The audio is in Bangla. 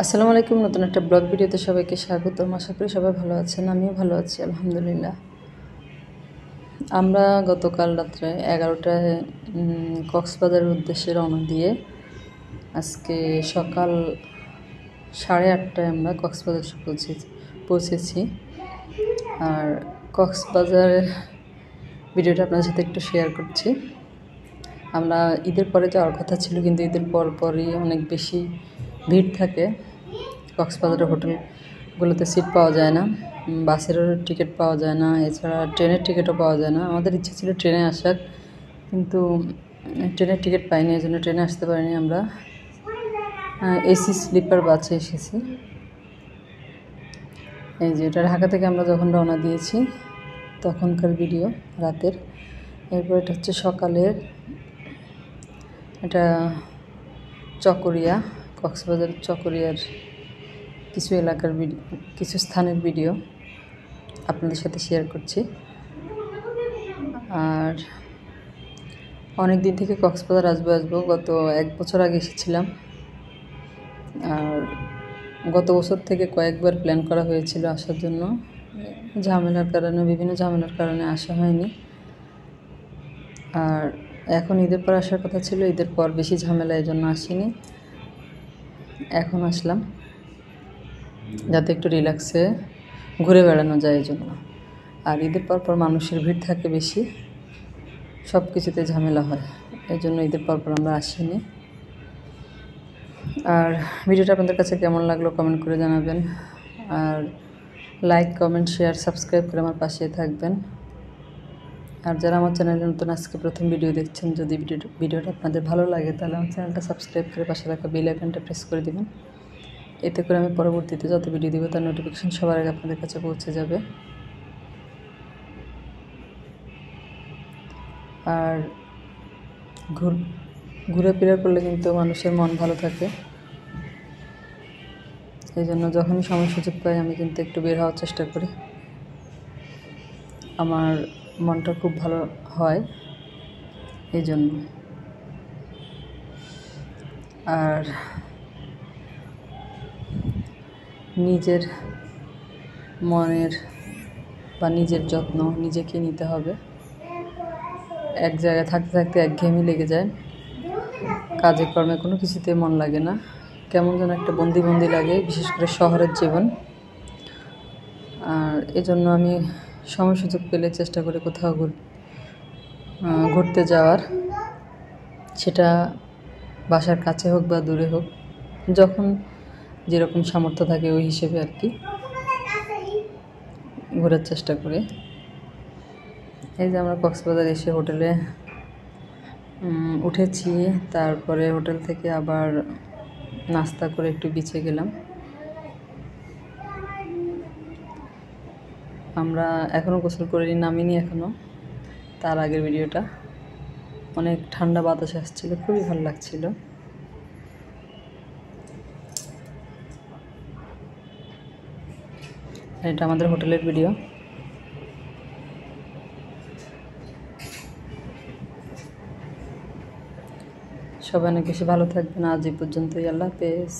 আসসালামু আলাইকুম। নতুন একটা ব্লগ ভিডিওতে সবাইকে স্বাগতম। আশা করি সবাই ভালো আছেন, আমিও ভালো আছি আলহামদুলিল্লাহ। আমরা গতকাল রাত্রে 11টায় কক্সবাজারের উদ্দেশ্যে রওনা দিয়ে আজকে সকাল 8:30টায় আমরা কক্সবাজার পৌঁছেছি। আর কক্সবাজারের ভিডিওটা আপনাদের সাথে একটু শেয়ার করছি। আমরা ঈদের পরে যাওয়ার কথা ছিল, কিন্তু ঈদের পরই অনেক বেশি ভিড় থাকে। কক্সবাজারের হোটেলগুলোতে সিট পাওয়া যায় না, বাসেরও টিকিট পাওয়া যায় না, এছাড়া ট্রেনের টিকিটও পাওয়া যায় না। আমাদের ইচ্ছে ছিল ট্রেনে আসার, কিন্তু ট্রেনের টিকিট পাইনি, এই জন্য ট্রেনে আসতে পারিনি। আমরা এসি স্লিপার বাসে এসেছি। এই যে এটা ঢাকা থেকে আমরা যখন রওনা দিয়েছি তখনকার ভিডিও রাতের। এরপর এটা হচ্ছে সকালের, এটা চকরিয়া, কক্সবাজার চকরিয়ার কিছু এলাকার ভিডিও, কিছু স্থানের ভিডিও আপনাদের সাথে শেয়ার করছি। আর অনেক দিন থেকে কক্সবাজার আসবো, গত 1 বছর আগে এসেছিলাম। আর গত বছর থেকে কয়েকবার প্ল্যান করা হয়েছিল আসার জন্য, বিভিন্ন ঝামেলার কারণে আসা হয়নি। আর এখন ঈদের পর আসার কথা ছিল, ঈদের পর বেশি ঝামেলা, এই জন্য আসিনি। এখন আসলাম যাতে একটু রিল্যাক্সে ঘুরে বেড়ানো যায় এই জন্য। আর ঈদের পর মানুষের ভিড় থাকে বেশি, সব কিছুতে ঝামেলা হয়, এই জন্য ঈদের পর আমরা আসিনি। আর ভিডিওটা আপনাদের কাছে কেমন লাগলো কমেন্ট করে জানাবেন। আর লাইক, কমেন্ট, শেয়ার, সাবস্ক্রাইব করে আমার পাশে থাকবেন। আর যারা আমার চ্যানেলে নতুন আজকে প্রথম ভিডিও দেখছেন, যদি ভিডিওটা আপনাদের ভালো লাগে তাহলে আমার চ্যানেলটা সাবস্ক্রাইব করে পাশে থাকা বেল আইকনটা প্রেস করে দেবেন। এতে করে আমি পরবর্তীতে যত ভিডিও দিব তার নোটিফিকেশন সবার আগে আপনাদের কাছে পৌঁছে যাবে। আর ঘুরেফেরা করলে কিন্তু মানুষের মন ভালো থাকে, এই জন্য যখনই সময় সুযোগ পাই আমি কিন্তু একটু বের হওয়ার চেষ্টা করি। আমার মনটা খুব ভালো হয় এই জন্য। আর নিজের মনের বা নিজের যত্ন নিজেকে নিতে হবে। এক জায়গায় থাকতে থাকতে একঘেয়েমি লেগে যায়, কাজে কর্মে কোনো কিছুতে মন লাগে না, কেমন যেন একটা বন্দি লাগে, বিশেষ করে শহরের জীবন। আর এজন্য আমি সময় সুযোগ পেলে চেষ্টা করি কোথাও ঘুরতে যাওয়ার, সেটা বাসার কাছে হোক বা দূরে হোক, যখন যেরকম সামর্থ্য থাকে ওই হিসেবে আর কি ঘোরার চেষ্টা করি। এই যে আমরা কক্সবাজার এসে হোটেলে উঠেছি, তারপরে হোটেল থেকে আবার নাস্তা করে একটু বিচে গেলাম। আমরা এখনও গোসল করিনি, নামিনি এখনও। তার আগের ভিডিওটা, অনেক ঠান্ডা বাতাস আসছিল, খুবই ভালো লাগছিল। এটা আমাদের হোটেলের ভিডিও। সবাই অনেক বেশি ভালো থাকবেন। আজ এই পর্যন্তই, আল্লাহ হাফেজ।